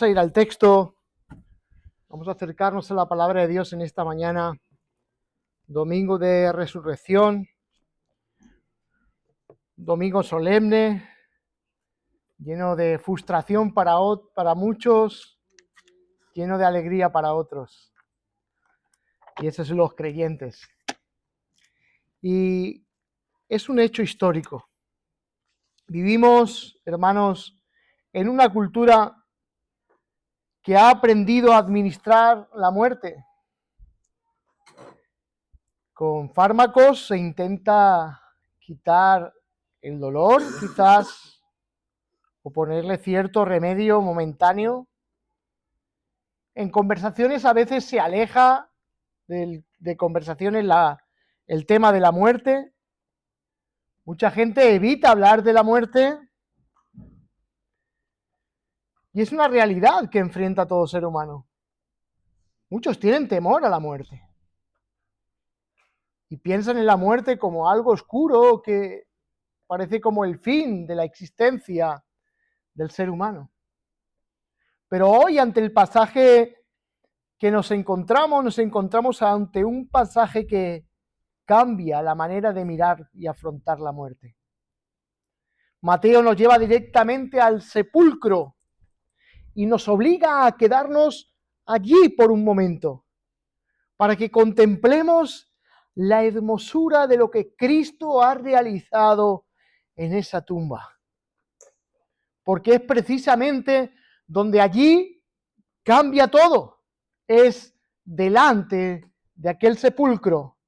Vamos a ir al texto, vamos a acercarnos a la palabra de Dios en esta mañana, domingo de resurrección, domingo solemne, lleno de frustración para muchos, lleno de alegría para otros. Y esos son los creyentes. Y es un hecho histórico. Vivimos, hermanos, en una cultura que ha aprendido a administrar la muerte. Con fármacos se intenta quitar el dolor, quizás, o ponerle cierto remedio momentáneo. En conversaciones a veces se aleja de conversaciones el tema de la muerte. Mucha gente evita hablar de la muerte. Y es una realidad que enfrenta todo ser humano. Muchos tienen temor a la muerte. Y piensan en la muerte como algo oscuro que parece como el fin de la existencia del ser humano. Pero hoy, ante el pasaje que nos encontramos ante un pasaje que cambia la manera de mirar y afrontar la muerte. Mateo nos lleva directamente al sepulcro y nos obliga a quedarnos allí por un momento, para que contemplemos la hermosura de lo que Cristo ha realizado en esa tumba. Porque es precisamente donde allí cambia todo. Es delante de aquel sepulcro.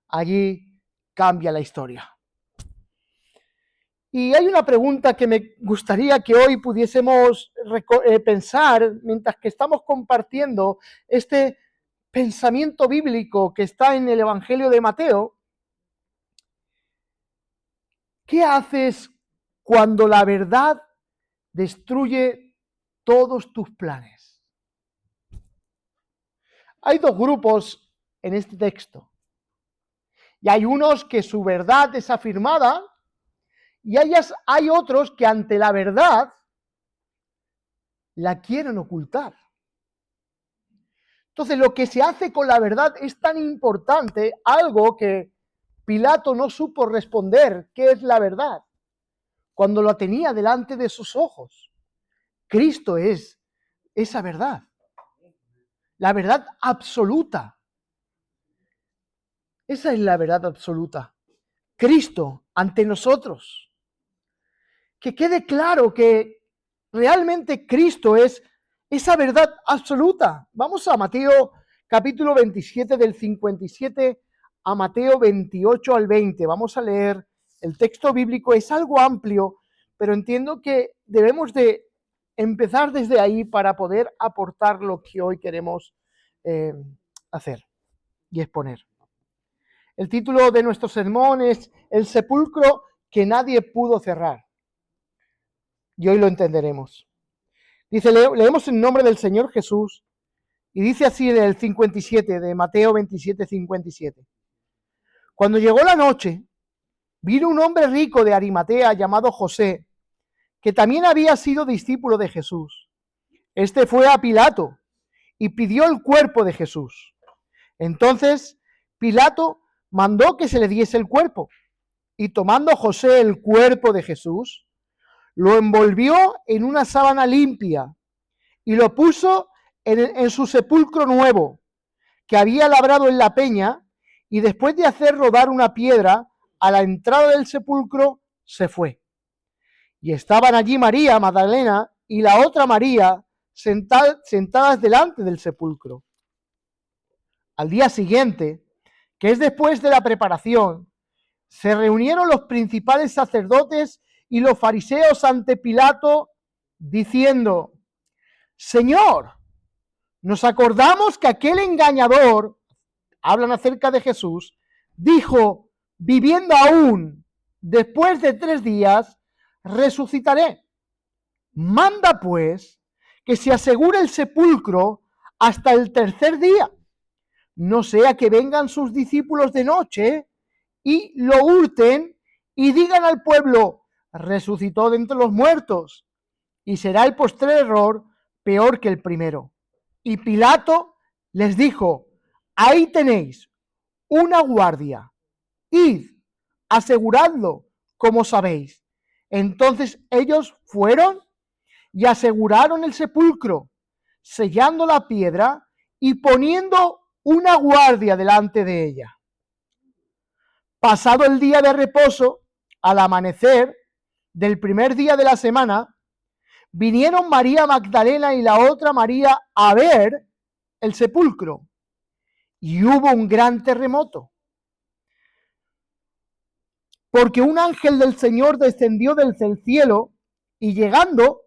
Allí cambia la historia. Y hay una pregunta que me gustaría que hoy pudiésemos pensar mientras que estamos compartiendo este pensamiento bíblico que está en el Evangelio de Mateo. ¿Qué haces cuando la verdad destruye todos tus planes? Hay dos grupos en este texto. Y hay unos que su verdad es afirmada y hay otros que ante la verdad la quieren ocultar. Entonces, lo que se hace con la verdad es tan importante, algo que Pilato no supo responder, ¿qué es la verdad? Cuando la tenía delante de sus ojos. Cristo es esa verdad. La verdad absoluta. Esa es la verdad absoluta. Cristo ante nosotros. Que quede claro que realmente Cristo es esa verdad absoluta. Vamos a Mateo capítulo 27 del 57 a Mateo 28 al 20. Vamos a leer el texto bíblico. Es algo amplio, pero entiendo que debemos de empezar desde ahí para poder aportar lo que hoy queremos hacer y exponer. El título de nuestro sermón es El sepulcro que nadie pudo cerrar. Y hoy lo entenderemos. Dice, leemos en nombre del Señor Jesús, y dice así en el 57, de Mateo 27, 57. Cuando llegó la noche, vino un hombre rico de Arimatea llamado José, que también había sido discípulo de Jesús. Este fue a Pilato y pidió el cuerpo de Jesús. Entonces Pilato mandó que se le diese el cuerpo, y tomando José el cuerpo de Jesús, lo envolvió en una sábana limpia y lo puso en su sepulcro nuevo, que había labrado en la peña, y después de hacer rodar una piedra a la entrada del sepulcro, se fue. Y estaban allí María Magdalena y la otra María sentadas delante del sepulcro. Al día siguiente, que es después de la preparación, se reunieron los principales sacerdotes y los fariseos ante Pilato, diciendo: Señor, nos acordamos que aquel engañador, hablan acerca de Jesús, dijo: viviendo aún, después de 3 días, resucitaré. Manda pues que se asegure el sepulcro hasta el 3er día, no sea que vengan sus discípulos de noche y lo hurten y digan al pueblo: resucitó de entre los muertos, y será el postrer error peor que el primero. Y Pilato les dijo: ahí tenéis una guardia, id, aseguradlo como sabéis. Entonces ellos fueron y aseguraron el sepulcro, sellando la piedra y poniendo una guardia delante de ella. Pasado el día de reposo, al amanecer del primer día de la semana, vinieron María Magdalena y la otra María a ver el sepulcro, y hubo un gran terremoto, porque un ángel del Señor descendió del cielo y llegando,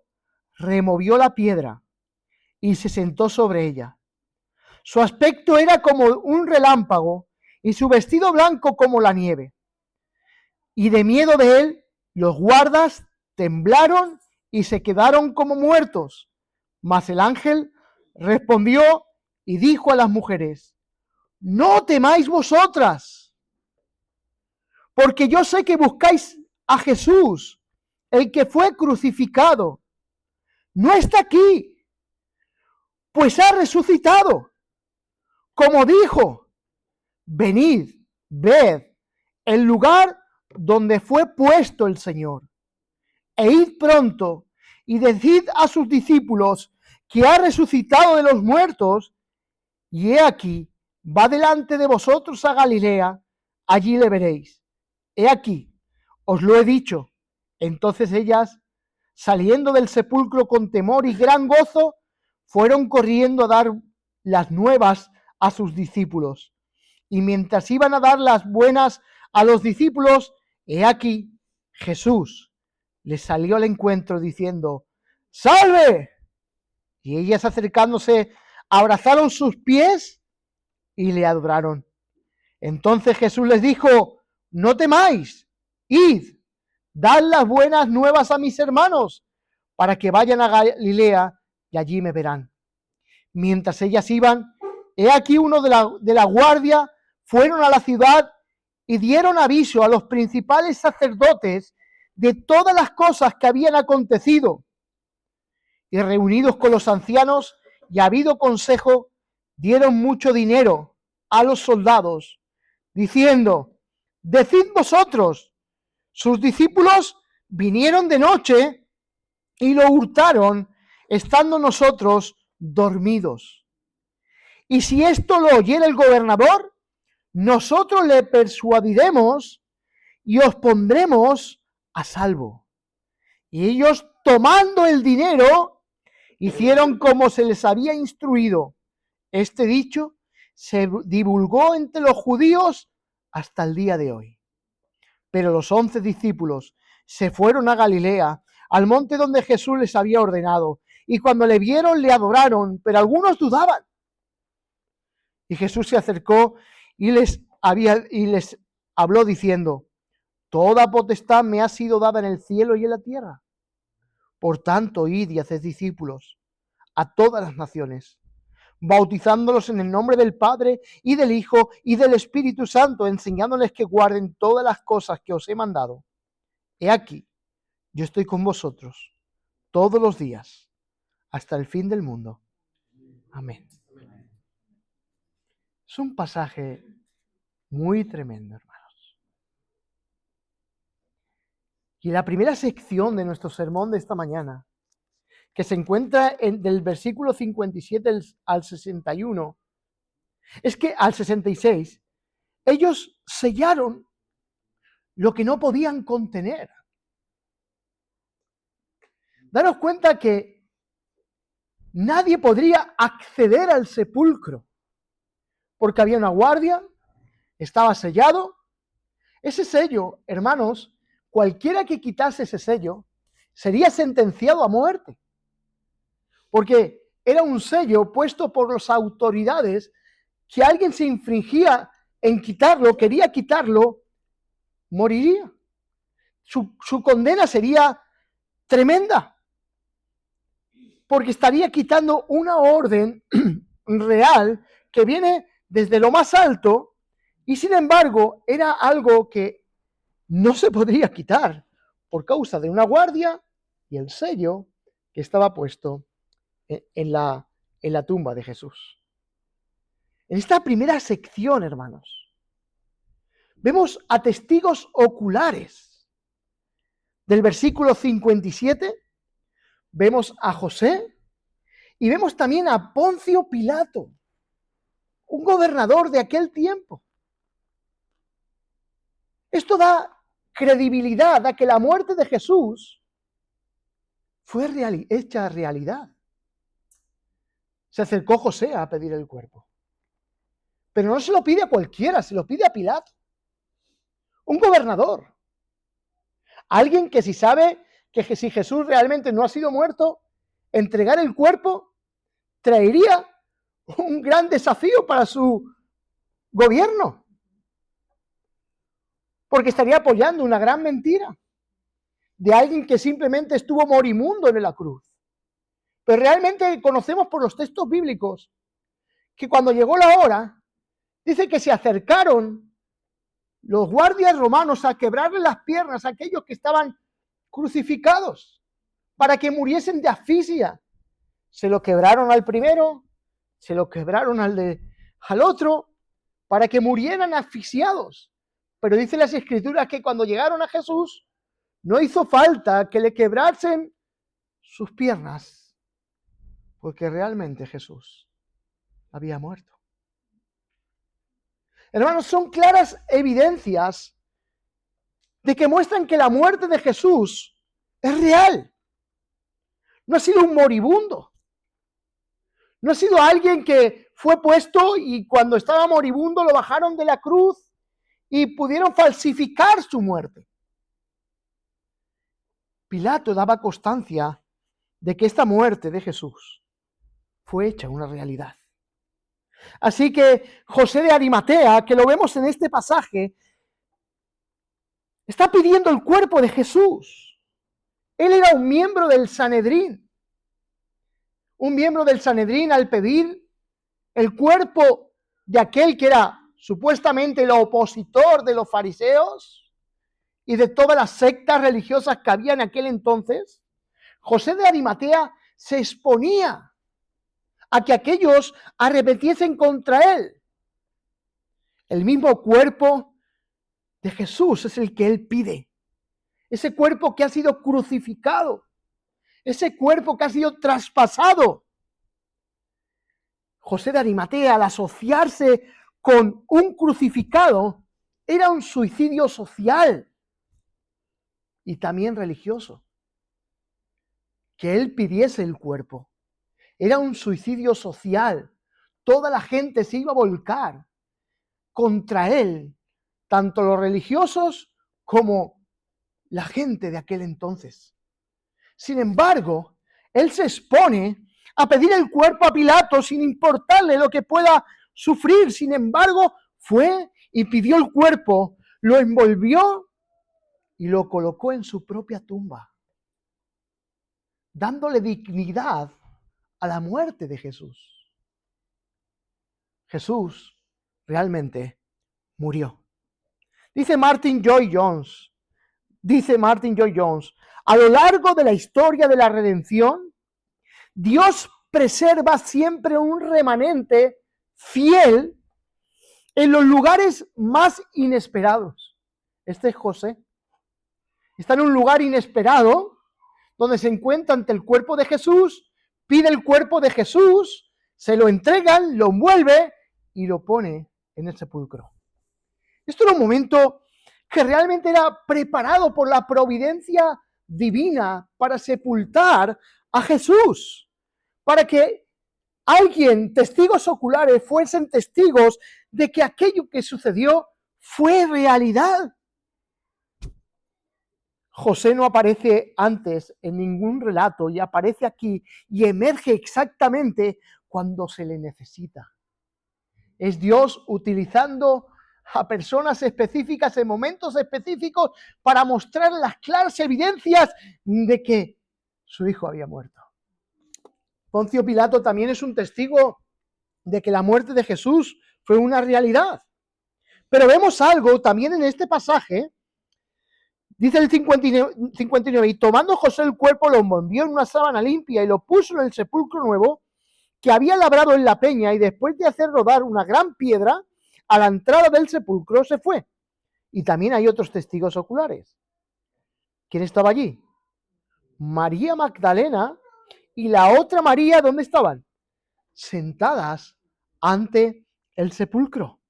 removió la piedra y se sentó sobre ella. Su aspecto era como un relámpago y su vestido blanco como la nieve. Y de miedo de él, los guardas temblaron y se quedaron como muertos. Mas el ángel respondió y dijo a las mujeres: no temáis vosotras, porque yo sé que buscáis a Jesús, el que fue crucificado. No está aquí, pues ha resucitado. Como dijo, venid, ved el lugar donde fue puesto el Señor, e id pronto y decid a sus discípulos que ha resucitado de los muertos, y he aquí, va delante de vosotros a Galilea, allí le veréis. He aquí, os lo he dicho. Entonces ellas, saliendo del sepulcro con temor y gran gozo, fueron corriendo a dar las nuevas a sus discípulos. Y mientras iban a dar las buenas a los discípulos, he aquí, Jesús les salió al encuentro diciendo: ¡salve! Y ellas, acercándose, abrazaron sus pies y le adoraron. Entonces Jesús les dijo: no temáis, id, dad las buenas nuevas a mis hermanos, para que vayan a Galilea y allí me verán. Mientras ellas iban, he aquí uno de la guardia fueron a la ciudad y dieron aviso a los principales sacerdotes de todas las cosas que habían acontecido. Y reunidos con los ancianos y habido consejo, dieron mucho dinero a los soldados, diciendo: decid vosotros, sus discípulos vinieron de noche y lo hurtaron, estando nosotros dormidos. Y si esto lo oyera el gobernador, nosotros le persuadiremos y os pondremos a salvo. Y ellos, tomando el dinero, hicieron como se les había instruido. Este dicho se divulgó entre los judíos hasta el día de hoy. Pero los 11 discípulos se fueron a Galilea, al monte donde Jesús les había ordenado, y cuando le vieron le adoraron, pero algunos dudaban. Y Jesús se acercó y les habló diciendo: toda potestad me ha sido dada en el cielo y en la tierra. Por tanto, id y haced discípulos a todas las naciones, bautizándolos en el nombre del Padre y del Hijo y del Espíritu Santo, enseñándoles que guarden todas las cosas que os he mandado. He aquí, yo estoy con vosotros todos los días, hasta el fin del mundo. Amén. Es un pasaje muy tremendo, hermanos. Y la primera sección de nuestro sermón de esta mañana, que se encuentra del versículo 57 al 61, es que al 66, ellos sellaron lo que no podían contener. Daros cuenta que nadie podría acceder al sepulcro, porque había una guardia, estaba sellado. Ese sello, hermanos, cualquiera que quitase ese sello, sería sentenciado a muerte, porque era un sello puesto por las autoridades que alguien se infringía en quitarlo, quería quitarlo, moriría. Su condena sería tremenda, porque estaría quitando una orden real que viene desde lo más alto, y sin embargo era algo que no se podría quitar por causa de una guardia y el sello que estaba puesto en la tumba de Jesús. En esta primera sección, hermanos, vemos a testigos oculares. Del versículo 57, vemos a José y vemos también a Poncio Pilato, un gobernador de aquel tiempo. Esto da credibilidad a que la muerte de Jesús fue hecha realidad. Se acercó José a pedir el cuerpo. Pero no se lo pide a cualquiera, se lo pide a Pilato. Un gobernador. Alguien que si sabe que si Jesús realmente no ha sido muerto, entregar el cuerpo traería un gran desafío para su gobierno. Porque estaría apoyando una gran mentira de alguien que simplemente estuvo moribundo en la cruz. Pero realmente conocemos por los textos bíblicos que cuando llegó la hora, dice que se acercaron los guardias romanos a quebrarle las piernas a aquellos que estaban crucificados para que muriesen de asfixia. Se lo quebraron al primero, se lo quebraron al otro, para que murieran asfixiados. Pero dice las Escrituras que cuando llegaron a Jesús, no hizo falta que le quebrasen sus piernas, porque realmente Jesús había muerto. Hermanos, son claras evidencias de que muestran que la muerte de Jesús es real. No ha sido un moribundo. No ha sido alguien que fue puesto y cuando estaba moribundo lo bajaron de la cruz y pudieron falsificar su muerte. Pilato daba constancia de que esta muerte de Jesús fue hecha una realidad. Así que José de Arimatea, que lo vemos en este pasaje, está pidiendo el cuerpo de Jesús. Él era un miembro del Sanedrín. Un miembro del Sanedrín, al pedir el cuerpo de aquel que era supuestamente el opositor de los fariseos y de todas las sectas religiosas que había en aquel entonces, José de Arimatea se exponía a que aquellos arrepintiesen contra él. El mismo cuerpo de Jesús es el que él pide. Ese cuerpo que ha sido crucificado. Ese cuerpo que ha sido traspasado. José de Arimatea, al asociarse con un crucificado, era un suicidio social y también religioso. Que él pidiese el cuerpo era un suicidio social. Toda la gente se iba a volcar contra él, tanto los religiosos como la gente de aquel entonces. Sin embargo, él se expone a pedir el cuerpo a Pilato sin importarle lo que pueda sufrir. Sin embargo, fue y pidió el cuerpo, lo envolvió y lo colocó en su propia tumba, dándole dignidad a la muerte de Jesús. Jesús realmente murió. Dice Martin Lloyd-Jones, a lo largo de la historia de la redención, Dios preserva siempre un remanente fiel en los lugares más inesperados. Este es José. Está en un lugar inesperado, donde se encuentra ante el cuerpo de Jesús, pide el cuerpo de Jesús, se lo entregan, lo envuelve y lo pone en el sepulcro. Esto era un momento que realmente era preparado por la providencia divina para sepultar a Jesús, para que alguien, testigos oculares, fuesen testigos de que aquello que sucedió fue realidad. José no aparece antes en ningún relato y aparece aquí y emerge exactamente cuando se le necesita. Es Dios utilizando a personas específicas en momentos específicos para mostrar las claras evidencias de que su hijo había muerto. Poncio Pilato también es un testigo de que la muerte de Jesús fue una realidad. Pero vemos algo también en este pasaje Dice el 59, y tomando José el cuerpo, lo envolvió en una sábana limpia y lo puso en el sepulcro nuevo que había labrado en la peña, y después de hacer rodar una gran piedra a la entrada del sepulcro se fue. Y también hay otros testigos oculares. ¿Quién estaba allí? María Magdalena y la otra María, ¿dónde estaban? Sentadas ante el sepulcro.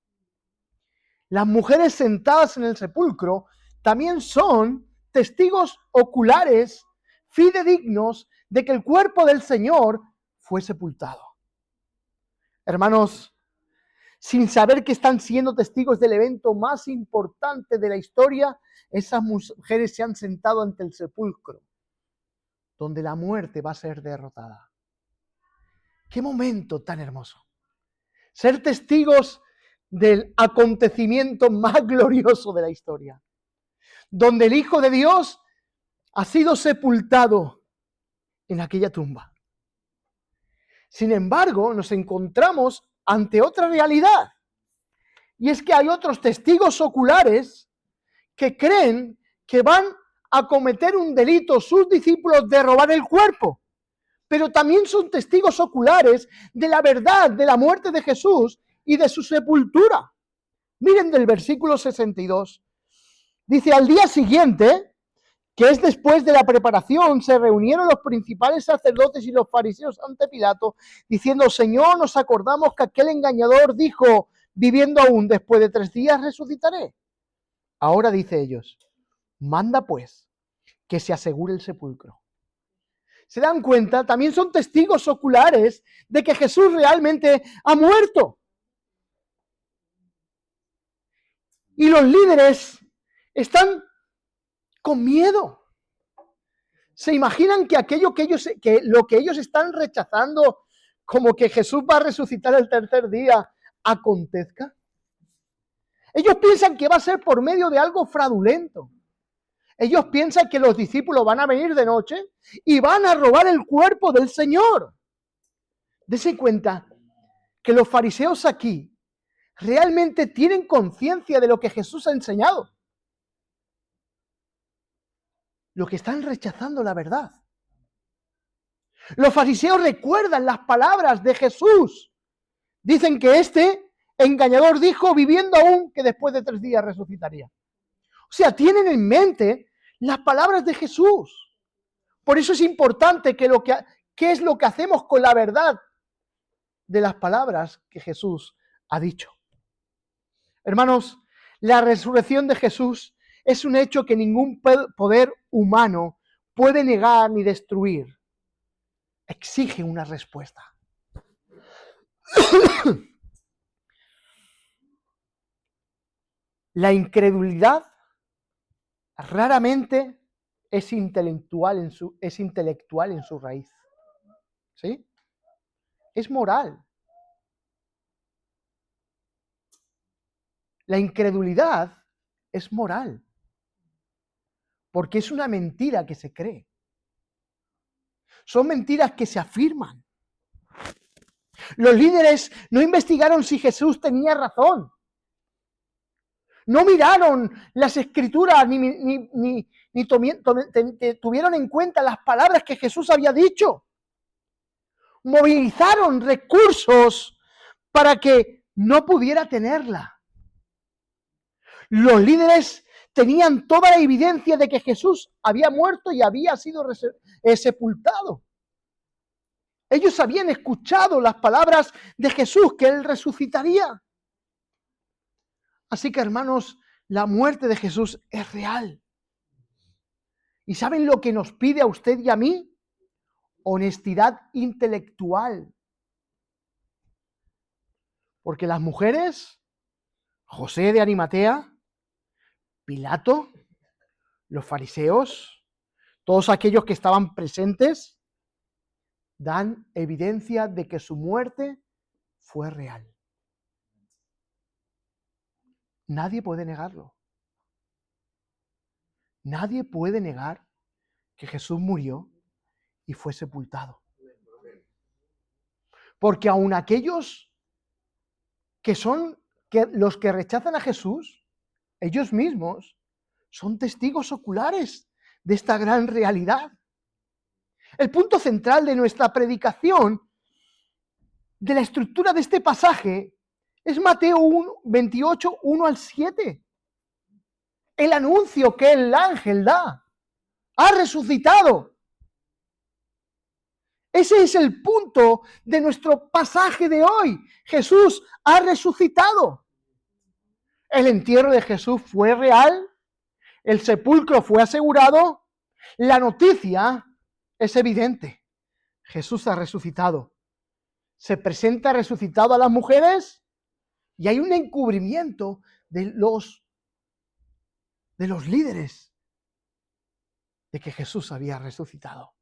Las mujeres sentadas en el sepulcro también son testigos oculares fidedignos de que el cuerpo del Señor fue sepultado. Hermanos, sin saber que están siendo testigos del evento más importante de la historia, esas mujeres se han sentado ante el sepulcro, donde la muerte va a ser derrotada. ¡Qué momento tan hermoso! Ser testigos del acontecimiento más glorioso de la historia, donde el Hijo de Dios ha sido sepultado en aquella tumba. Sin embargo, nos encontramos ante otra realidad, y es que hay otros testigos oculares que creen que van a cometer un delito sus discípulos de robar el cuerpo, pero también son testigos oculares de la verdad de la muerte de Jesús y de su sepultura. Miren del versículo 62. Dice, al día siguiente, que es después de la preparación, se reunieron los principales sacerdotes y los fariseos ante Pilato, diciendo, Señor, nos acordamos que aquel engañador dijo, viviendo aún, después de 3 días resucitaré. Ahora dice ellos, manda pues que se asegure el sepulcro. ¿Se dan cuenta? También son testigos oculares de que Jesús realmente ha muerto. Y los líderes están con miedo. ¿Se imaginan que lo que ellos están rechazando, como que Jesús va a resucitar el 3er día, acontezca? Ellos piensan que va a ser por medio de algo fraudulento. Ellos piensan que los discípulos van a venir de noche y van a robar el cuerpo del Señor. Dense cuenta que los fariseos aquí realmente tienen conciencia de lo que Jesús ha enseñado. Lo que están rechazando la verdad. Los fariseos recuerdan las palabras de Jesús. Dicen que este engañador dijo, viviendo aún, que después de 3 días resucitaría. O sea, tienen en mente las palabras de Jesús. Por eso es importante que qué es lo que hacemos con la verdad de las palabras que Jesús ha dicho. Hermanos, la resurrección de Jesús es un hecho que ningún poder humano puede negar ni destruir. Exige una respuesta. La incredulidad raramente es intelectual en su raíz. ¿Sí? Es moral. La incredulidad es moral, porque es una mentira que se cree. Son mentiras que se afirman. Los líderes no investigaron si Jesús tenía razón. No miraron las escrituras ni tuvieron en cuenta las palabras que Jesús había dicho. Movilizaron recursos para que no pudiera tenerla. Los líderes tenían toda la evidencia de que Jesús había muerto y había sido sepultado. Ellos habían escuchado las palabras de Jesús, que Él resucitaría. Así que, hermanos, la muerte de Jesús es real. ¿Y saben lo que nos pide a usted y a mí? Honestidad intelectual. Porque las mujeres, José de Arimatea, Pilato, los fariseos, todos aquellos que estaban presentes, dan evidencia de que su muerte fue real. Nadie puede negarlo. Nadie puede negar que Jesús murió y fue sepultado. Porque aun aquellos que son los que rechazan a Jesús, ellos mismos son testigos oculares de esta gran realidad. El punto central de nuestra predicación, de la estructura de este pasaje, es Mateo 28, 1 al 7. El anuncio que el ángel da. Ha resucitado. Ese es el punto de nuestro pasaje de hoy. Jesús ha resucitado. El entierro de Jesús fue real. El sepulcro fue asegurado. La noticia es evidente. Jesús ha resucitado. Se presenta resucitado a las mujeres y hay un encubrimiento de los líderes de que Jesús había resucitado.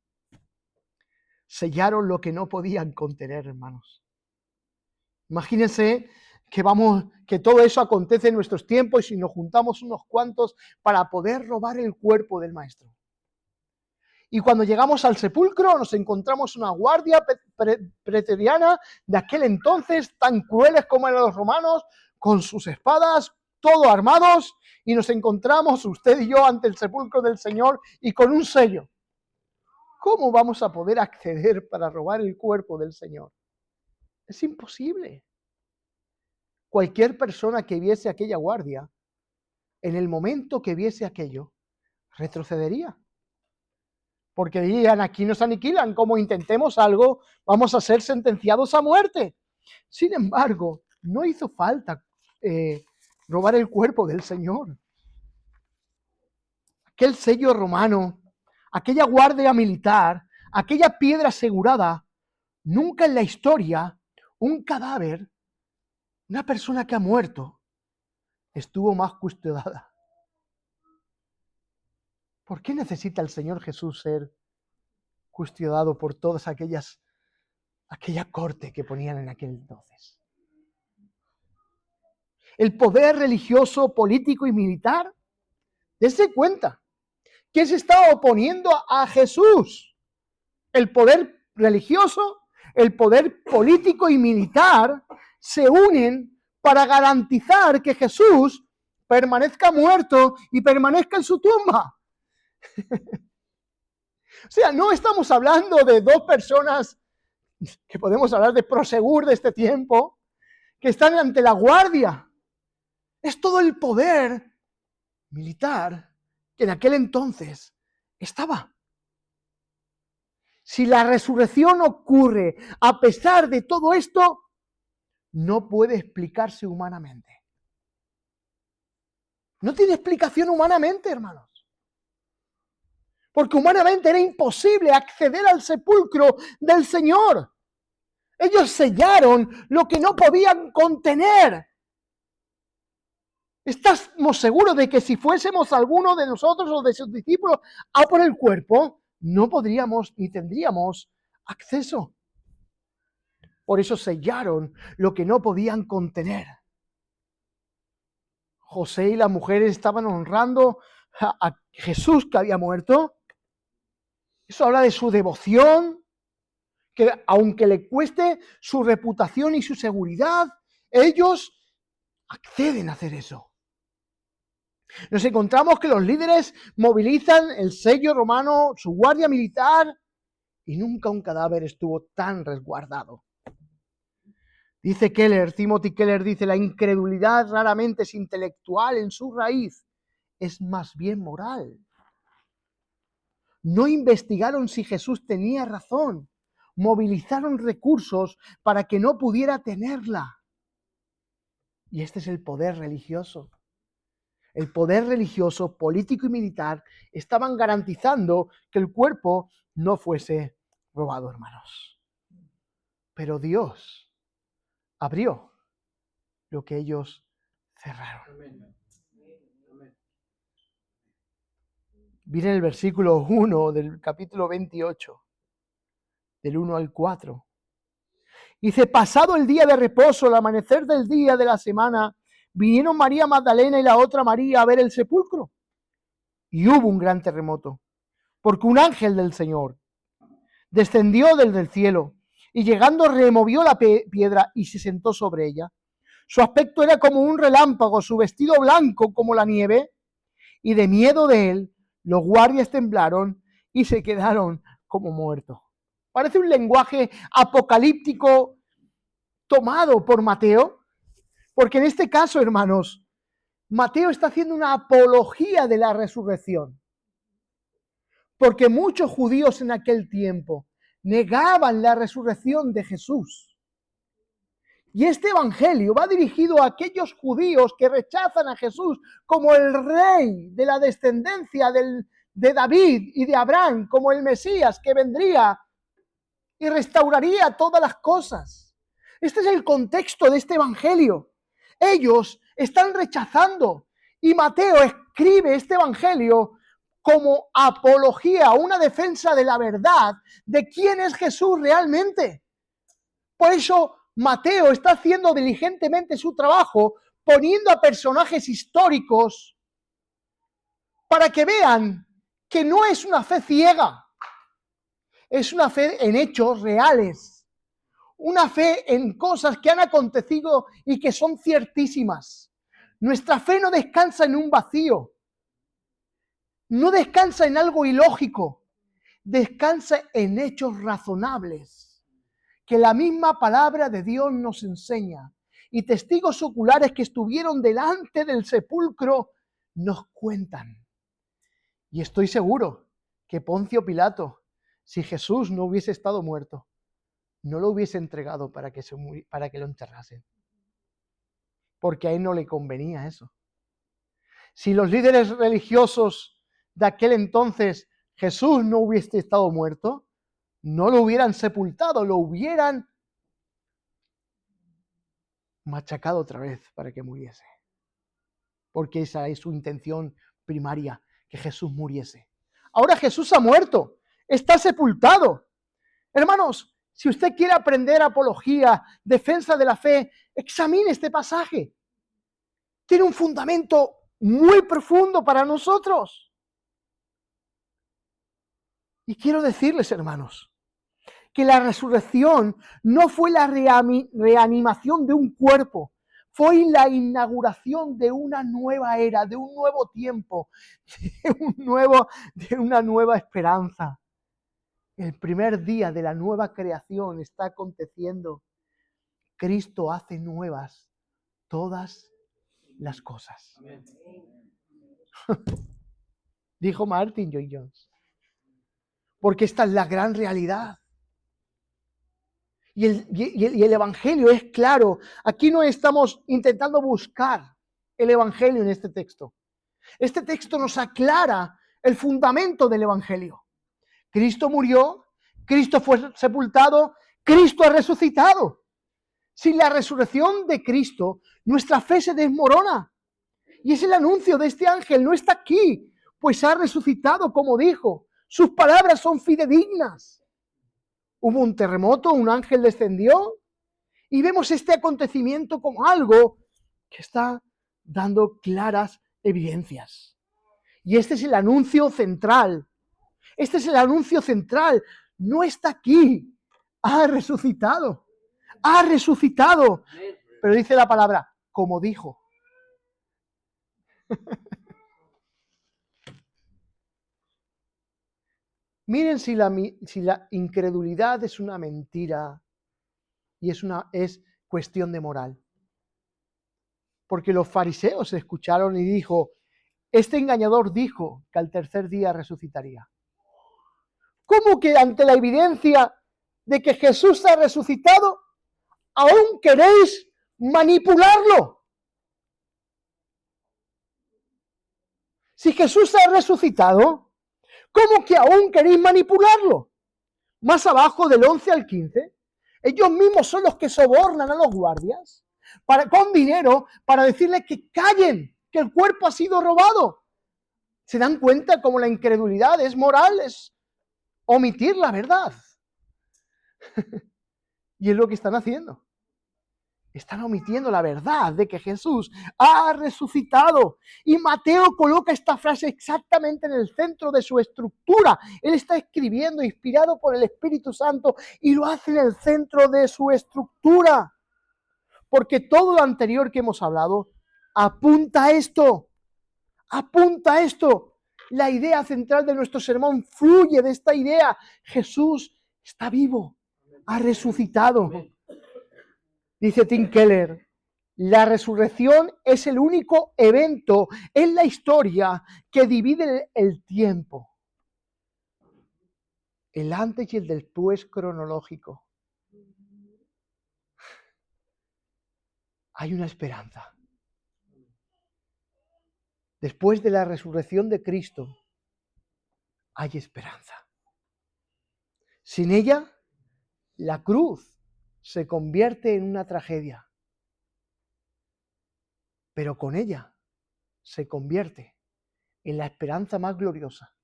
Sellaron lo que no podían contener, hermanos. Imagínense que todo eso acontece en nuestros tiempos y nos juntamos unos cuantos para poder robar el cuerpo del maestro. Y cuando llegamos al sepulcro nos encontramos una guardia pretoriana de aquel entonces, tan crueles como eran los romanos, con sus espadas, todo armados, y nos encontramos usted y yo ante el sepulcro del Señor y con un sello. ¿Cómo vamos a poder acceder para robar el cuerpo del Señor? Es imposible. Cualquier persona que viese aquella guardia, en el momento que viese aquello, retrocedería. Porque dirían, aquí nos aniquilan, como intentemos algo, vamos a ser sentenciados a muerte. Sin embargo, no hizo falta robar el cuerpo del Señor. Aquel sello romano, aquella guardia militar, aquella piedra asegurada, nunca en la historia un cadáver, una persona que ha muerto, estuvo más custodiada. ¿Por qué necesita el Señor Jesús ser custodiado por todas aquella corte que ponían en aquel entonces? El poder religioso, político y militar, dése cuenta que se está oponiendo a Jesús. El poder religioso, el poder político y militar se unen para garantizar que Jesús permanezca muerto y permanezca en su tumba. O sea, no estamos hablando de dos personas que podemos hablar de prosegur de este tiempo, que están ante la guardia. Es todo el poder militar que en aquel entonces estaba. Si la resurrección ocurre a pesar de todo esto, no puede explicarse humanamente. No tiene explicación humanamente, hermanos. Porque humanamente era imposible acceder al sepulcro del Señor. Ellos sellaron lo que no podían contener. Estamos seguros de que si fuésemos alguno de nosotros o de sus discípulos a por el cuerpo, no podríamos ni tendríamos acceso. Por eso sellaron lo que no podían contener. José y las mujeres estaban honrando a Jesús que había muerto. Eso habla de su devoción, que aunque le cueste su reputación y su seguridad, ellos acceden a hacer eso. Nos encontramos que los líderes movilizan el sello romano, su guardia militar, y nunca un cadáver estuvo tan resguardado. Dice Timothy Keller dice, la incredulidad raramente es intelectual en su raíz, es más bien moral. No investigaron si Jesús tenía razón, movilizaron recursos para que no pudiera tenerla. Y este es el poder religioso. El poder religioso, político y militar estaban garantizando que el cuerpo no fuese robado, hermanos. Pero Dios abrió lo que ellos cerraron. Miren el versículo 1 del capítulo 28, del 1 al 4. Dice, pasado el día de reposo, el amanecer del día de la semana, vinieron María Magdalena y la otra María a ver el sepulcro. Y hubo un gran terremoto, porque un ángel del Señor descendió desde el cielo y llegando removió la piedra y se sentó sobre ella. Su aspecto era como un relámpago, su vestido blanco como la nieve, y de miedo de él, los guardias temblaron y se quedaron como muertos. Parece un lenguaje apocalíptico tomado por Mateo, porque en este caso, hermanos, Mateo está haciendo una apología de la resurrección. Porque muchos judíos en aquel tiempo negaban la resurrección de Jesús. Y este evangelio va dirigido a aquellos judíos que rechazan a Jesús como el rey de la descendencia de David y de Abraham, como el Mesías que vendría y restauraría todas las cosas. Este es el contexto de este evangelio. Ellos están rechazando y Mateo escribe este evangelio como apología, una defensa de la verdad de quién es Jesús realmente. Por eso Mateo está haciendo diligentemente su trabajo, poniendo a personajes históricos para que vean que no es una fe ciega, es una fe en hechos reales, una fe en cosas que han acontecido y que son ciertísimas. Nuestra fe no descansa en un vacío, no descansa en algo ilógico, descansa en hechos razonables que la misma palabra de Dios nos enseña. Y testigos oculares que estuvieron delante del sepulcro nos cuentan. Y estoy seguro que Poncio Pilato, si Jesús no hubiese estado muerto, no lo hubiese entregado para que lo enterrasen. Porque a él no le convenía eso. Si los líderes religiosos de aquel entonces Jesús no hubiese estado muerto, no lo hubieran sepultado, lo hubieran machacado otra vez para que muriese. Porque esa es su intención primaria, que Jesús muriese. Ahora Jesús ha muerto, está sepultado. Hermanos, si usted quiere aprender apología, defensa de la fe, examine este pasaje. Tiene un fundamento muy profundo para nosotros. Y quiero decirles, hermanos, que la resurrección no fue la reanimación de un cuerpo, fue la inauguración de una nueva era, de un nuevo tiempo, de una nueva esperanza. El primer día de la nueva creación está aconteciendo. Cristo hace nuevas todas las cosas. Dijo Martin Lloyd-Jones. Porque esta es la gran realidad. Y el Evangelio es claro. Aquí no estamos intentando buscar el Evangelio en este texto. Este texto nos aclara el fundamento del Evangelio. Cristo murió, Cristo fue sepultado, Cristo ha resucitado. Sin la resurrección de Cristo, nuestra fe se desmorona. Y es el anuncio de este ángel, no está aquí, pues ha resucitado como dijo. Sus palabras son fidedignas. Hubo un terremoto, un ángel descendió y vemos este acontecimiento como algo que está dando claras evidencias. Y este es el anuncio central. Este es el anuncio central. No está aquí. Ha resucitado. Ha resucitado. Pero dice la palabra, como dijo. Miren si la incredulidad es una mentira y es cuestión de moral. Porque los fariseos escucharon y dijo, este engañador dijo que al tercer día resucitaría. ¿Cómo que ante la evidencia de que Jesús ha resucitado, aún queréis manipularlo? Si Jesús ha resucitado, ¿cómo que aún queréis manipularlo? Más abajo, del 11 al 15, ellos mismos son los que sobornan a los guardias con dinero para decirles que callen, que el cuerpo ha sido robado. ¿Se dan cuenta cómo la incredulidad es moral? Es omitir la verdad. Y es lo que están haciendo. Están omitiendo la verdad de que Jesús ha resucitado. Y Mateo coloca esta frase exactamente en el centro de su estructura. Él está escribiendo inspirado por el Espíritu Santo y lo hace en el centro de su estructura. Porque todo lo anterior que hemos hablado apunta a esto. apunta a esto. La idea central de nuestro sermón fluye de esta idea. Jesús está vivo, ha resucitado. Dice Tim Keller, la resurrección es el único evento en la historia que divide el tiempo. El antes y el después cronológico. Hay una esperanza. Después de la resurrección de Cristo, hay esperanza. Sin ella, la cruz se convierte en una tragedia. Pero con ella se convierte en la esperanza más gloriosa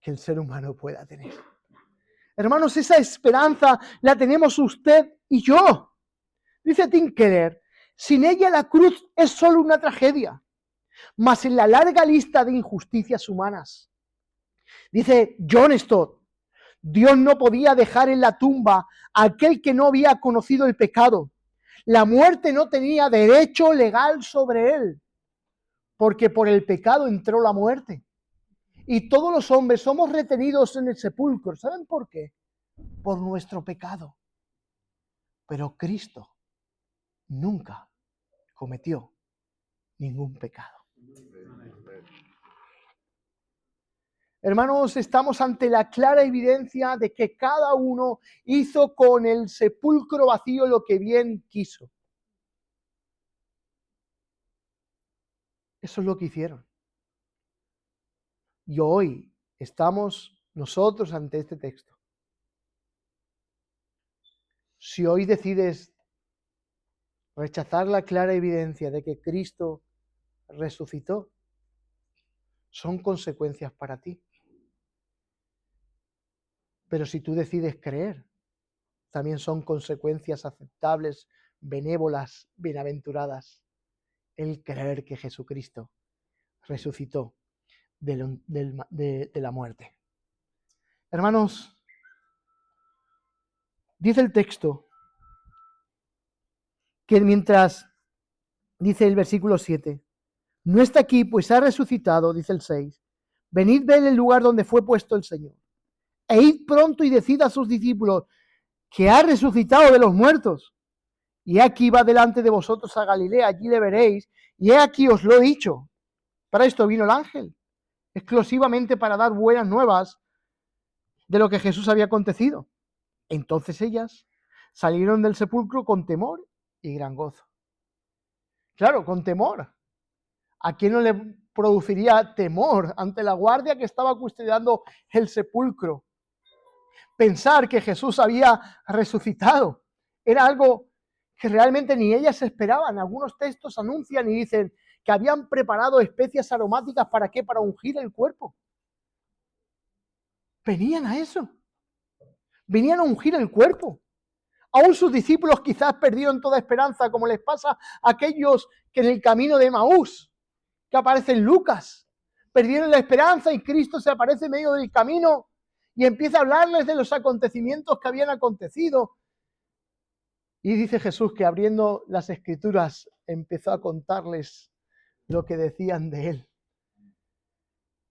que el ser humano pueda tener. Hermanos, esa esperanza la tenemos usted y yo. Dice Tim Keller, sin ella la cruz es solo una tragedia, mas en la larga lista de injusticias humanas. Dice John Stott, Dios no podía dejar en la tumba a aquel que no había conocido el pecado. La muerte no tenía derecho legal sobre él, porque por el pecado entró la muerte. Y todos los hombres somos retenidos en el sepulcro. ¿Saben por qué? Por nuestro pecado. Pero Cristo nunca cometió ningún pecado. Hermanos, estamos ante la clara evidencia de que cada uno hizo con el sepulcro vacío lo que bien quiso. Eso es lo que hicieron. Y hoy estamos nosotros ante este texto. Si hoy decides rechazar la clara evidencia de que Cristo resucitó, son consecuencias para ti. Pero si tú decides creer, también son consecuencias aceptables, benévolas, bienaventuradas. El creer que Jesucristo resucitó de la muerte. Hermanos, dice el texto que mientras, dice el versículo 7, no está aquí, pues ha resucitado, dice el 6, venid ver el lugar donde fue puesto el Señor, e id pronto y decid a sus discípulos que ha resucitado de los muertos, y aquí va delante de vosotros a Galilea, allí le veréis, y he aquí os lo he dicho. Para esto vino el ángel, exclusivamente para dar buenas nuevas de lo que Jesús había acontecido. Entonces ellas salieron del sepulcro con temor y gran gozo. Claro, con temor. ¿A quién no le produciría temor ante la guardia que estaba custodiando el sepulcro? Pensar que Jesús había resucitado era algo que realmente ni ellas esperaban. Algunos textos anuncian y dicen que habían preparado especias aromáticas, ¿para qué? Para ungir el cuerpo. Venían a eso. Venían a ungir el cuerpo. Aún sus discípulos quizás perdieron toda esperanza, como les pasa a aquellos que en el camino de Emaús, que aparece en Lucas, perdieron la esperanza y Cristo se aparece en medio del camino y empieza a hablarles de los acontecimientos que habían acontecido. Y dice Jesús que abriendo las Escrituras empezó a contarles lo que decían de él.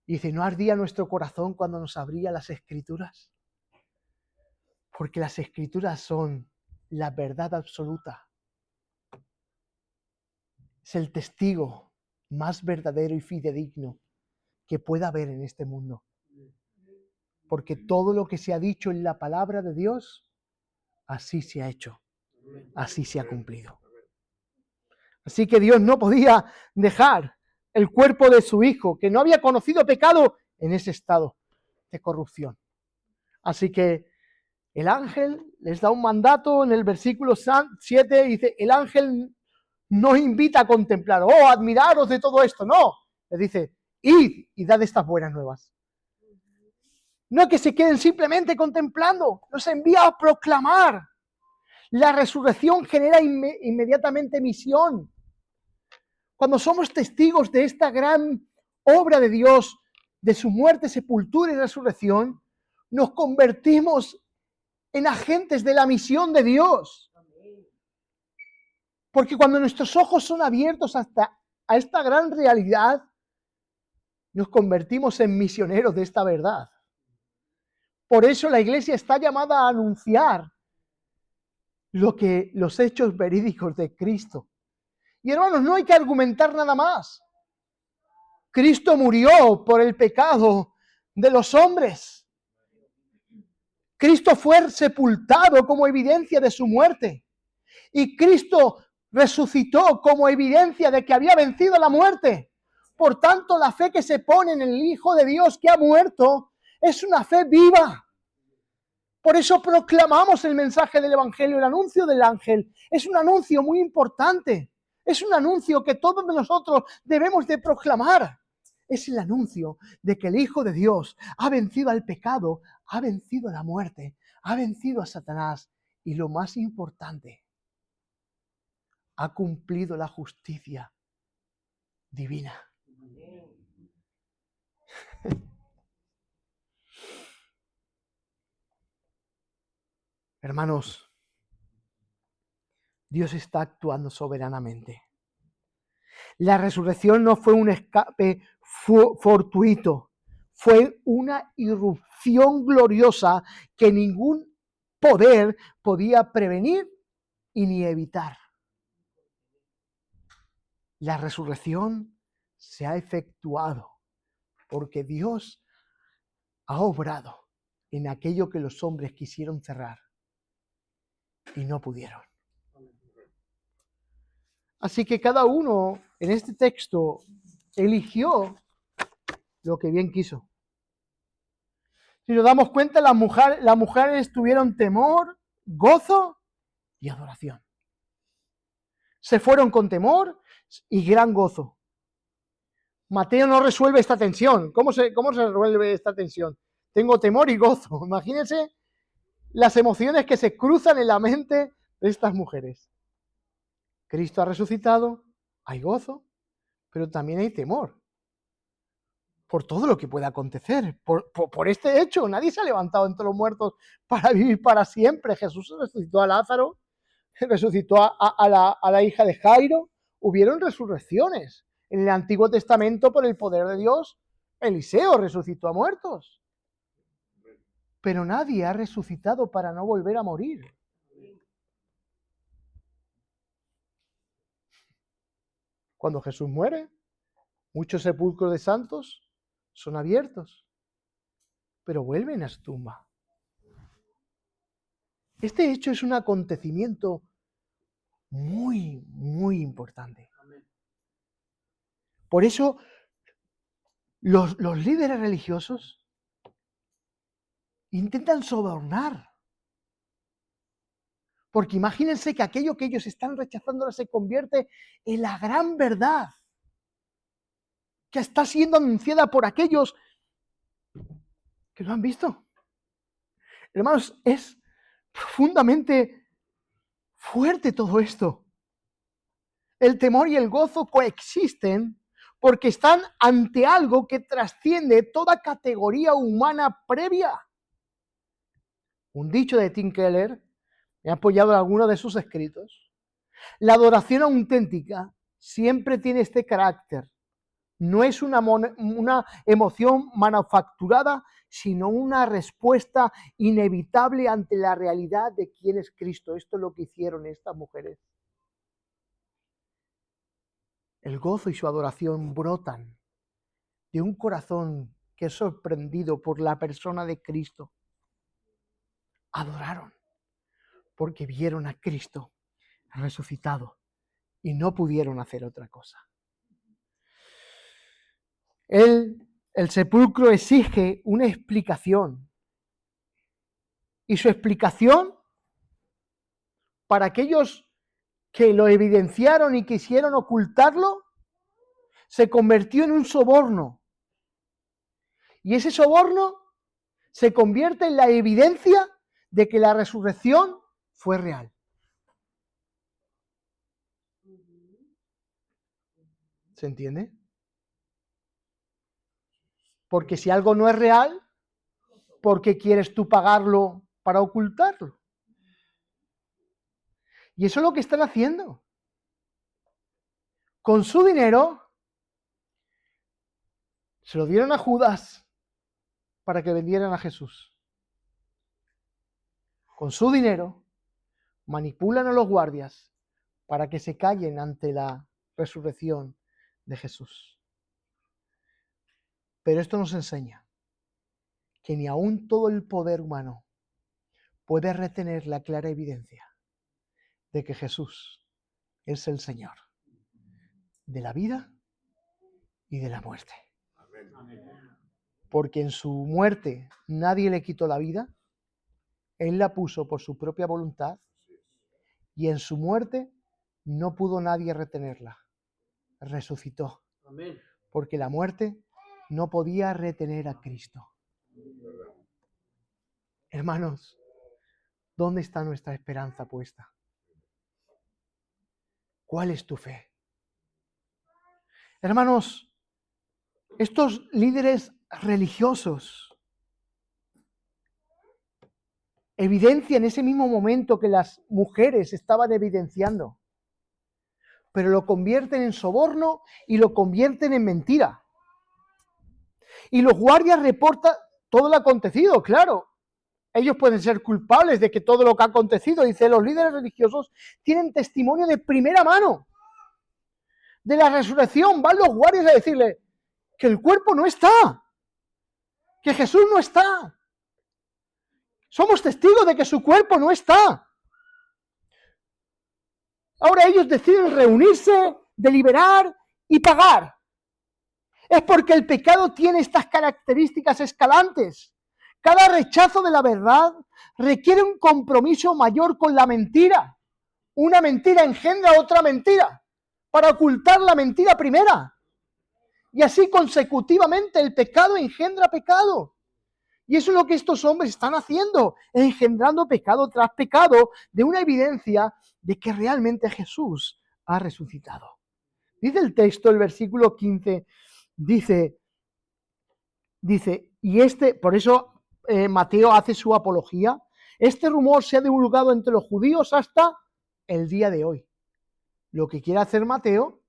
Y dice, ¿no ardía nuestro corazón cuando nos abría las Escrituras? Porque las Escrituras son la verdad absoluta. Es el testigo más verdadero y fidedigno que pueda haber en este mundo. Porque todo lo que se ha dicho en la palabra de Dios, así se ha hecho, así se ha cumplido. Así que Dios no podía dejar el cuerpo de su Hijo, que no había conocido pecado, en ese estado de corrupción. Así que el ángel les da un mandato en el versículo 7, dice, el ángel no invita a contemplar, admiraros de todo esto, no. Les dice, id y dad estas buenas nuevas. No que se queden simplemente contemplando, los envía a proclamar. La resurrección genera inmediatamente misión. Cuando somos testigos de esta gran obra de Dios, de su muerte, sepultura y resurrección, nos convertimos en agentes de la misión de Dios. Porque cuando nuestros ojos son abiertos a esta gran realidad, nos convertimos en misioneros de esta verdad. Por eso la Iglesia está llamada a anunciar los hechos verídicos de Cristo. Y hermanos, no hay que argumentar nada más. Cristo murió por el pecado de los hombres. Cristo fue sepultado como evidencia de su muerte. Y Cristo resucitó como evidencia de que había vencido la muerte. Por tanto, la fe que se pone en el Hijo de Dios que ha muerto es una fe viva. Por eso proclamamos el mensaje del Evangelio, el anuncio del ángel. Es un anuncio muy importante. Es un anuncio que todos nosotros debemos de proclamar. Es el anuncio de que el Hijo de Dios ha vencido al pecado, ha vencido a la muerte, ha vencido a Satanás y lo más importante, ha cumplido la justicia divina. Hermanos, Dios está actuando soberanamente. La resurrección no fue un escape fortuito, fue una irrupción gloriosa que ningún poder podía prevenir y ni evitar. La resurrección se ha efectuado porque Dios ha obrado en aquello que los hombres quisieron cerrar y no pudieron. Así que cada uno en este texto eligió lo que bien quiso. Si nos damos cuenta, las mujeres tuvieron temor, gozo y adoración. Se fueron con temor y gran gozo. Mateo no resuelve esta tensión. ¿Cómo se resuelve esta tensión? Tengo temor y gozo. Imagínense las emociones que se cruzan en la mente de estas mujeres. Cristo ha resucitado, hay gozo, pero también hay temor por todo lo que puede acontecer, por este hecho. Nadie se ha levantado entre los muertos para vivir para siempre. Jesús resucitó a Lázaro, resucitó a la hija de Jairo. Hubieron resurrecciones. En el Antiguo Testamento, por el poder de Dios, Eliseo resucitó a muertos. Pero nadie ha resucitado para no volver a morir. Cuando Jesús muere, muchos sepulcros de santos son abiertos, pero vuelven a su tumba. Este hecho es un acontecimiento muy, muy importante. Por eso, los líderes religiosos intentan sobornar. Porque imagínense que aquello que ellos están rechazando se convierte en la gran verdad que está siendo anunciada por aquellos que lo han visto. Hermanos, es profundamente fuerte todo esto. El temor y el gozo coexisten porque están ante algo que trasciende toda categoría humana previa. Un dicho de Tim Keller, me ha apoyado en alguno de sus escritos. La adoración auténtica siempre tiene este carácter. No es una emoción manufacturada, sino una respuesta inevitable ante la realidad de quién es Cristo. Esto es lo que hicieron estas mujeres. El gozo y su adoración brotan de un corazón que es sorprendido por la persona de Cristo. Adoraron porque vieron a Cristo resucitado y no pudieron hacer otra cosa. El sepulcro exige una explicación. Y su explicación, para aquellos que lo evidenciaron y quisieron ocultarlo, se convirtió en un soborno. Y ese soborno se convierte en la evidencia de que la resurrección fue real. ¿Se entiende? Porque si algo no es real, ¿por qué quieres tú pagarlo para ocultarlo? Y eso es lo que están haciendo. Con su dinero Se lo dieron a Judas para que vendieran a Jesús. Con su dinero manipulan a los guardias para que se callen ante la resurrección de Jesús. Pero esto nos enseña que ni aun todo el poder humano puede retener la clara evidencia de que Jesús es el Señor de la vida y de la muerte. Porque en su muerte nadie le quitó la vida, Él la puso por su propia voluntad, y en su muerte no pudo nadie retenerla. Resucitó, porque la muerte no podía retener a Cristo. Hermanos, ¿dónde está nuestra esperanza puesta? ¿Cuál es tu fe? Hermanos, estos líderes religiosos evidencian ese mismo momento que las mujeres estaban evidenciando, pero lo convierten en soborno y lo convierten en mentira. Y los guardias reportan todo lo acontecido, claro. Ellos pueden ser culpables de que todo lo que ha acontecido, dice, los líderes religiosos tienen testimonio de primera mano de la resurrección. Van los guardias a decirle que el cuerpo no está, que Jesús no está. Somos testigos de que su cuerpo no está. Ahora ellos deciden reunirse, deliberar y pagar. Es porque el pecado tiene estas características escalantes. Cada rechazo de la verdad requiere un compromiso mayor con la mentira. Una mentira engendra otra mentira para ocultar la mentira primera. Y así consecutivamente el pecado engendra pecado. Y eso es lo que estos hombres están haciendo, engendrando pecado tras pecado de una evidencia de que realmente Jesús ha resucitado. Dice el texto, el versículo 15, dice, y por eso Mateo hace su apología, este rumor se ha divulgado entre los judíos hasta el día de hoy. Lo que quiere hacer Mateo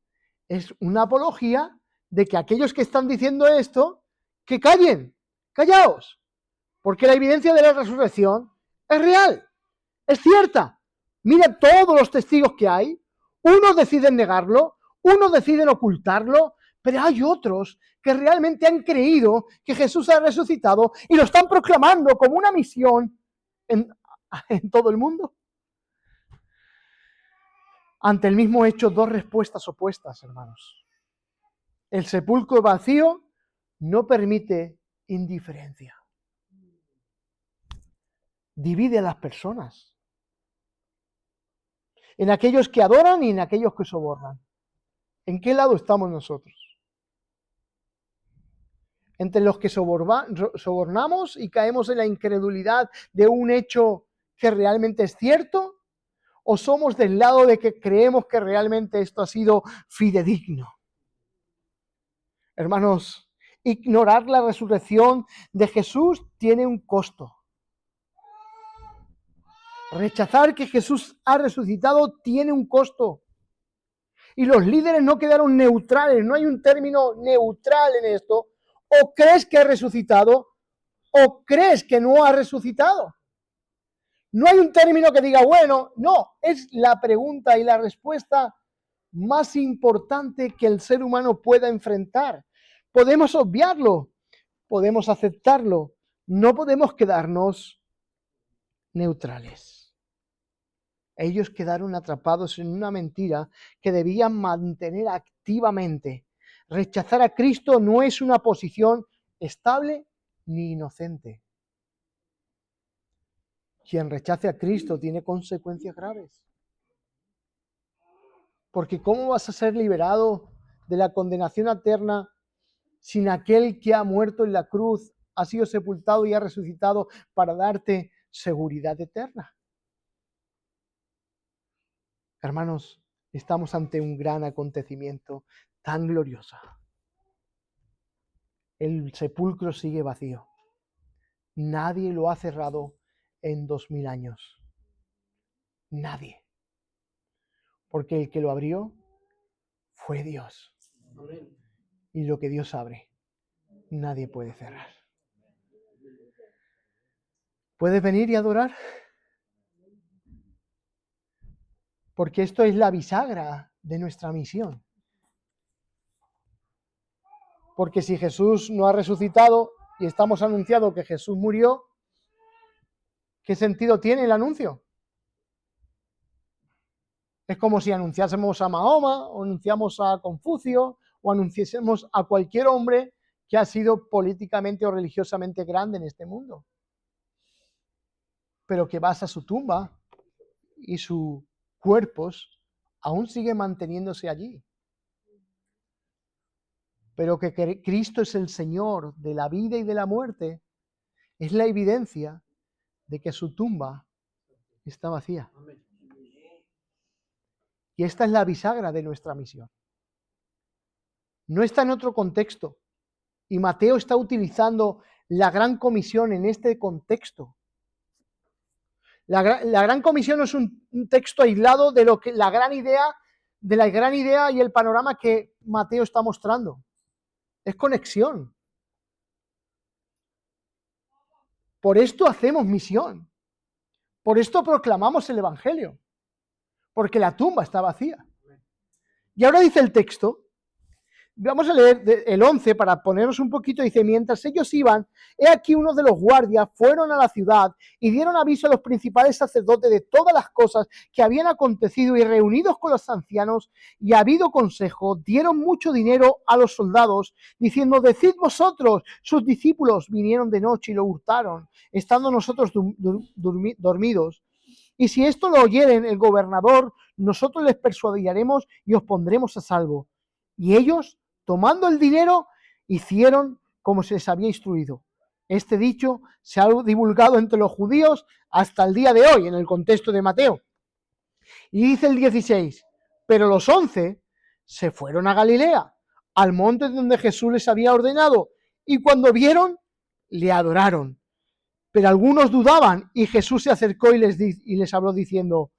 es una apología de que aquellos que están diciendo esto, que callen, callaos, porque la evidencia de la resurrección es real, es cierta. Mira todos los testigos que hay, unos deciden negarlo, unos deciden ocultarlo, pero hay otros que realmente han creído que Jesús ha resucitado y lo están proclamando como una misión en todo el mundo. Ante el mismo hecho, dos respuestas opuestas, hermanos. El sepulcro vacío no permite indiferencia. Divide a las personas. En aquellos que adoran y en aquellos que sobornan. ¿En qué lado estamos nosotros? Entre los que sobornamos y caemos en la incredulidad de un hecho que realmente es cierto, o somos del lado de que creemos que realmente esto ha sido fidedigno. Hermanos, ignorar la resurrección de Jesús tiene un costo. Rechazar que Jesús ha resucitado tiene un costo. Y los líderes no quedaron neutrales, no hay un término neutral en esto. O crees que ha resucitado o crees que no ha resucitado. No hay un término que diga, bueno, no, es la pregunta y la respuesta más importante que el ser humano pueda enfrentar. Podemos obviarlo, podemos aceptarlo, no podemos quedarnos neutrales. Ellos quedaron atrapados en una mentira que debían mantener activamente. Rechazar a Cristo no es una posición estable ni inocente. Quien rechace a Cristo tiene consecuencias graves. Porque ¿cómo vas a ser liberado de la condenación eterna sin aquel que ha muerto en la cruz, ha sido sepultado y ha resucitado para darte seguridad eterna? Hermanos, estamos ante un gran acontecimiento tan glorioso. El sepulcro sigue vacío. Nadie lo ha cerrado en 2000 años. Nadie. Porque el que lo abrió fue Dios. Y lo que Dios abre, nadie puede cerrar. ¿Puedes venir y adorar? Porque esto es la bisagra de nuestra misión. Porque si Jesús no ha resucitado y estamos anunciando que Jesús murió, ¿qué sentido tiene el anuncio? Es como si anunciásemos a Mahoma, o anunciamos a Confucio, o anunciásemos a cualquier hombre que ha sido políticamente o religiosamente grande en este mundo. Pero que vas a su tumba y sus cuerpos aún siguen manteniéndose allí. Pero que Cristo es el Señor de la vida y de la muerte, es la evidencia de que su tumba está vacía. Y esta es la bisagra de nuestra misión. No está en otro contexto. Y Mateo está utilizando la Gran Comisión en este contexto. La Gran Comisión no es un texto aislado de lo que la gran idea y el panorama que Mateo está mostrando. Es conexión. Por esto hacemos misión. Por esto proclamamos el Evangelio. Porque la tumba está vacía. Y ahora dice el texto, vamos a leer el 11 para ponernos un poquito, dice, mientras ellos iban, he aquí unos de los guardias fueron a la ciudad y dieron aviso a los principales sacerdotes de todas las cosas que habían acontecido y reunidos con los ancianos y habido consejo, dieron mucho dinero a los soldados, diciendo, decid vosotros, sus discípulos vinieron de noche y lo hurtaron, estando nosotros dormidos. Y si esto lo oyeren el gobernador, nosotros les persuadiremos y os pondremos a salvo. Y ellos, tomando el dinero, hicieron como se les había instruido. Este dicho se ha divulgado entre los judíos hasta el día de hoy, en el contexto de Mateo. Y dice el 16, pero los 11 se fueron a Galilea, al monte donde Jesús les había ordenado, y cuando vieron, le adoraron. Pero algunos dudaban, y Jesús se acercó y les habló diciendo,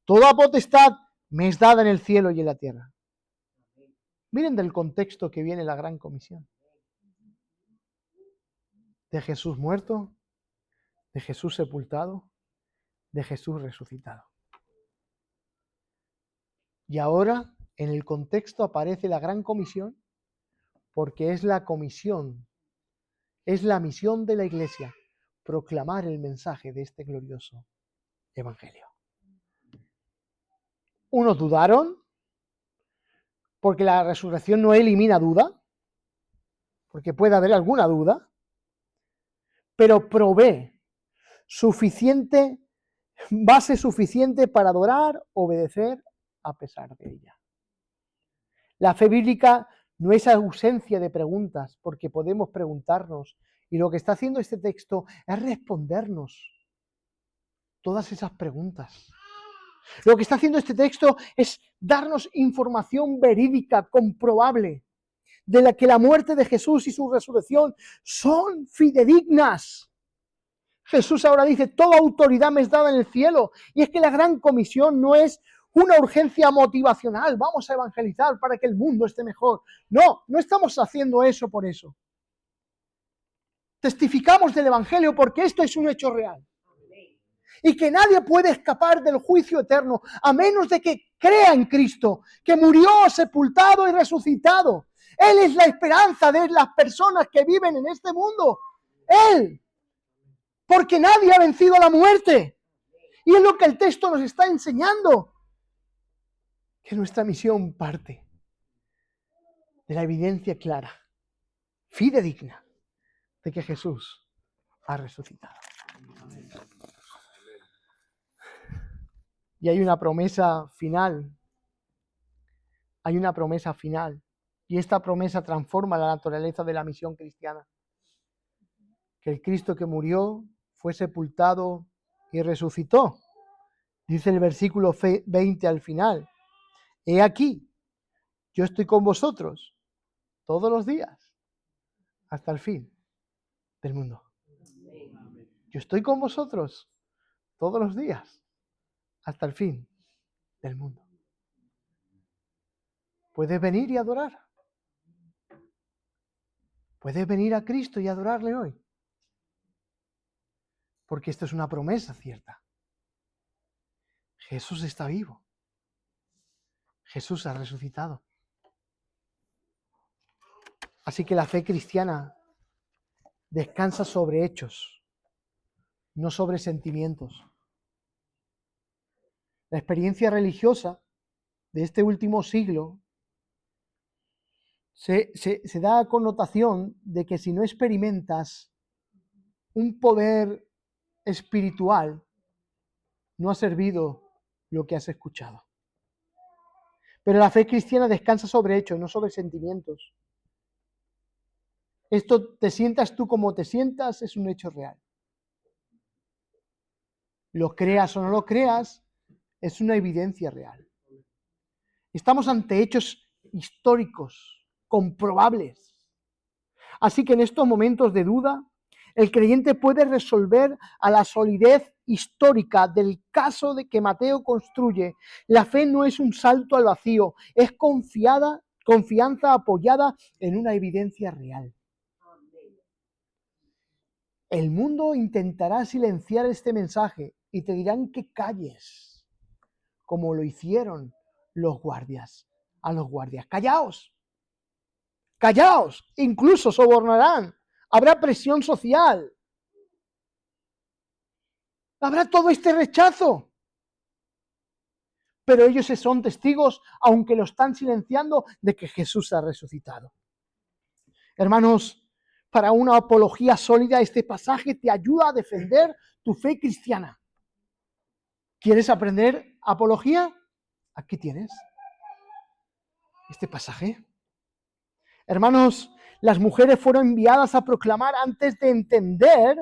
toda potestad me es dada en el cielo y en la tierra. Miren del contexto que viene la Gran Comisión. De Jesús muerto, de Jesús sepultado, de Jesús resucitado. Y ahora, en el contexto aparece la Gran Comisión, porque es la comisión, es la misión de la Iglesia, proclamar el mensaje de este glorioso Evangelio. Unos dudaron, porque la resurrección no elimina duda, porque puede haber alguna duda, pero provee base suficiente para adorar, obedecer a pesar de ella. La fe bíblica no es ausencia de preguntas, porque podemos preguntarnos, y lo que está haciendo este texto es respondernos todas esas preguntas. Lo que está haciendo este texto es darnos información verídica, comprobable, de la que la muerte de Jesús y su resurrección son fidedignas. Jesús ahora dice, toda autoridad me es dada en el cielo. Y es que la Gran Comisión no es una urgencia motivacional, vamos a evangelizar para que el mundo esté mejor. No, no estamos haciendo eso por eso. Testificamos del Evangelio porque esto es un hecho real. Y que nadie puede escapar del juicio eterno, a menos de que crea en Cristo, que murió, sepultado y resucitado. Él es la esperanza de las personas que viven en este mundo. Él. Porque nadie ha vencido a la muerte. Y es lo que el texto nos está enseñando. Que nuestra misión parte de la evidencia clara, fidedigna, de que Jesús ha resucitado. Y hay una promesa final. Hay una promesa final. Y esta promesa transforma la naturaleza de la misión cristiana. Que el Cristo que murió, fue sepultado y resucitó. Dice el versículo 20 al final. He aquí, yo estoy con vosotros todos los días hasta el fin del mundo. Yo estoy con vosotros todos los días hasta el fin del mundo. ¿Puedes venir y adorar? ¿Puedes venir a Cristo y adorarle hoy? Porque esto es una promesa cierta. Jesús está vivo. Jesús ha resucitado. Así que la fe cristiana descansa sobre hechos, no sobre sentimientos. La experiencia religiosa de este último siglo se da connotación de que si no experimentas un poder espiritual, no ha servido lo que has escuchado. Pero la fe cristiana descansa sobre hechos, no sobre sentimientos. Esto, te sientas tú como te sientas, es un hecho real. Lo creas o no lo creas, es una evidencia real. Estamos ante hechos históricos, comprobables. Así que en estos momentos de duda, el creyente puede resolver a la solidez histórica del caso de que Mateo construye. La fe no es un salto al vacío, es confianza apoyada en una evidencia real. El mundo intentará silenciar este mensaje y te dirán que calles, como lo hicieron los guardias. A los guardias, callaos, callaos, incluso sobornarán, habrá presión social, habrá todo este rechazo. Pero ellos son testigos, aunque lo están silenciando, de que Jesús ha resucitado. Hermanos, para una apología sólida, este pasaje te ayuda a defender tu fe cristiana. ¿Quieres aprender apología? Aquí tienes este pasaje. Hermanos, las mujeres fueron enviadas a proclamar antes de entender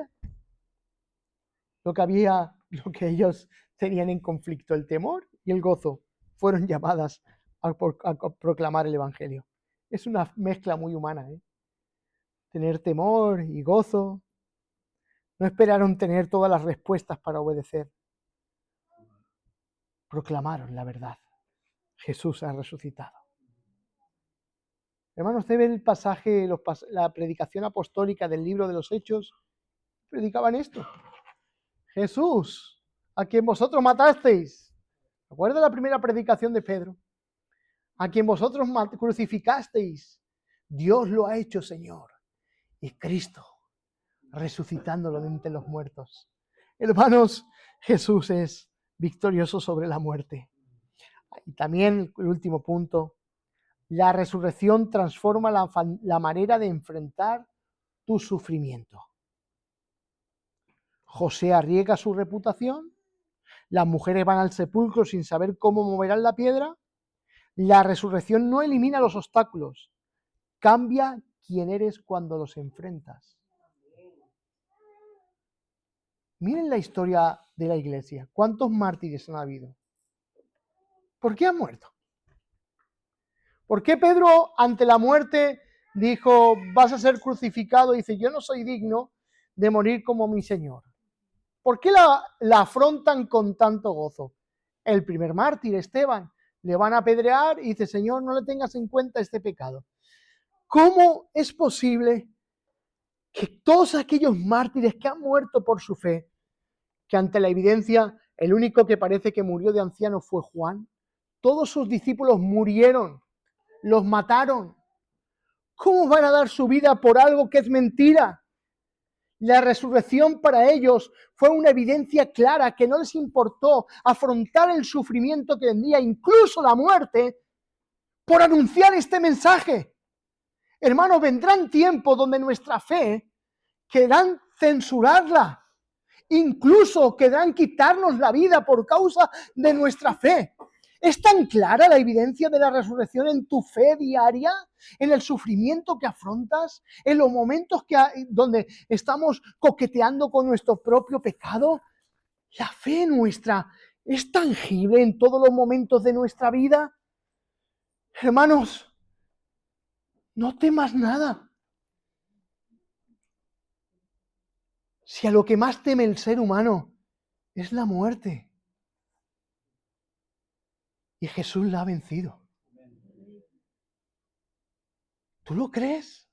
lo que ellos tenían en conflicto, el temor y el gozo. Fueron llamadas a proclamar el evangelio. Es una mezcla muy humana, ¿eh? Tener temor y gozo. No esperaron tener todas las respuestas para obedecer. Proclamaron la verdad. Jesús ha resucitado. Hermanos, usted ve el pasaje, la predicación apostólica del libro de los Hechos, predicaban esto. Jesús, a quien vosotros matasteis. ¿Recuerda la primera predicación de Pedro? A quien vosotros crucificasteis. Dios lo ha hecho, Señor. Y Cristo, resucitándolo de entre los muertos. Hermanos, Jesús es victorioso sobre la muerte. Y también el último punto. La resurrección transforma la manera de enfrentar tu sufrimiento. José arriesga su reputación, las mujeres van al sepulcro sin saber cómo moverán la piedra. La resurrección no elimina los obstáculos, cambia quién eres cuando los enfrentas. Miren la historia de la iglesia. ¿Cuántos mártires han habido? ¿Por qué han muerto? ¿Por qué Pedro ante la muerte dijo, vas a ser crucificado? Y dice, yo no soy digno de morir como mi Señor. ¿Por qué la afrontan con tanto gozo? El primer mártir, Esteban, le van a apedrear y dice, Señor, no le tengas en cuenta este pecado. ¿Cómo es posible que todos aquellos mártires que han muerto por su fe, que ante la evidencia el único que parece que murió de anciano fue Juan, todos sus discípulos murieron, los mataron? ¿Cómo van a dar su vida por algo que es mentira? La resurrección para ellos fue una evidencia clara que no les importó afrontar el sufrimiento que vendría, incluso la muerte, por anunciar este mensaje. Hermanos, vendrán tiempos donde nuestra fe querrán censurarla, incluso querrán quitarnos la vida por causa de nuestra fe. ¿Es tan clara la evidencia de la resurrección en tu fe diaria? ¿En el sufrimiento que afrontas? ¿En los momentos donde estamos coqueteando con nuestro propio pecado? ¿La fe nuestra es tangible en todos los momentos de nuestra vida? Hermanos, no temas nada. Si a lo que más teme el ser humano es la muerte. Y Jesús la ha vencido. ¿Tú lo crees?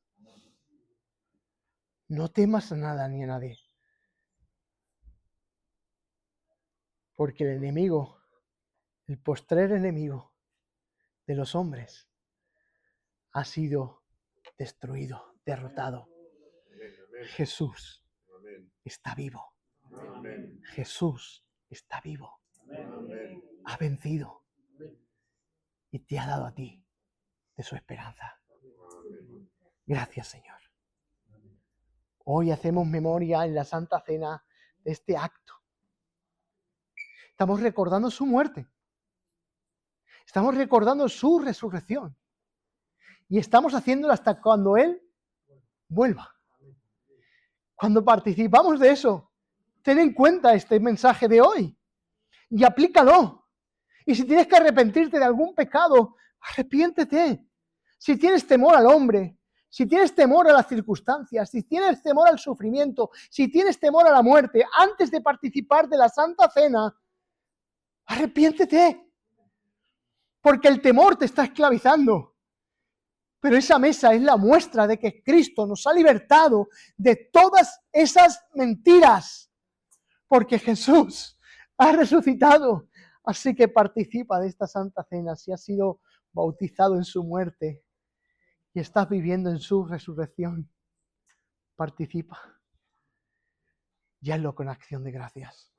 No temas a nada ni a nadie. Porque el enemigo, el postrer enemigo de los hombres, ha sido destruido, derrotado. Jesús está vivo. Jesús está vivo. Ha vencido y te ha dado a ti de su esperanza. Gracias, Señor. Hoy hacemos memoria en la Santa Cena de este acto. Estamos recordando su muerte. Estamos recordando su resurrección. Y estamos haciéndolo hasta cuando Él vuelva. Cuando participamos de eso, ten en cuenta este mensaje de hoy y aplícalo. Y si tienes que arrepentirte de algún pecado, arrepiéntete. Si tienes temor al hombre, si tienes temor a las circunstancias, si tienes temor al sufrimiento, si tienes temor a la muerte, antes de participar de la Santa Cena, arrepiéntete. Porque el temor te está esclavizando. Pero esa mesa es la muestra de que Cristo nos ha libertado de todas esas mentiras. Porque Jesús ha resucitado. Así que participa de esta Santa Cena si has sido bautizado en su muerte y estás viviendo en su resurrección. Participa y hazlo con acción de gracias.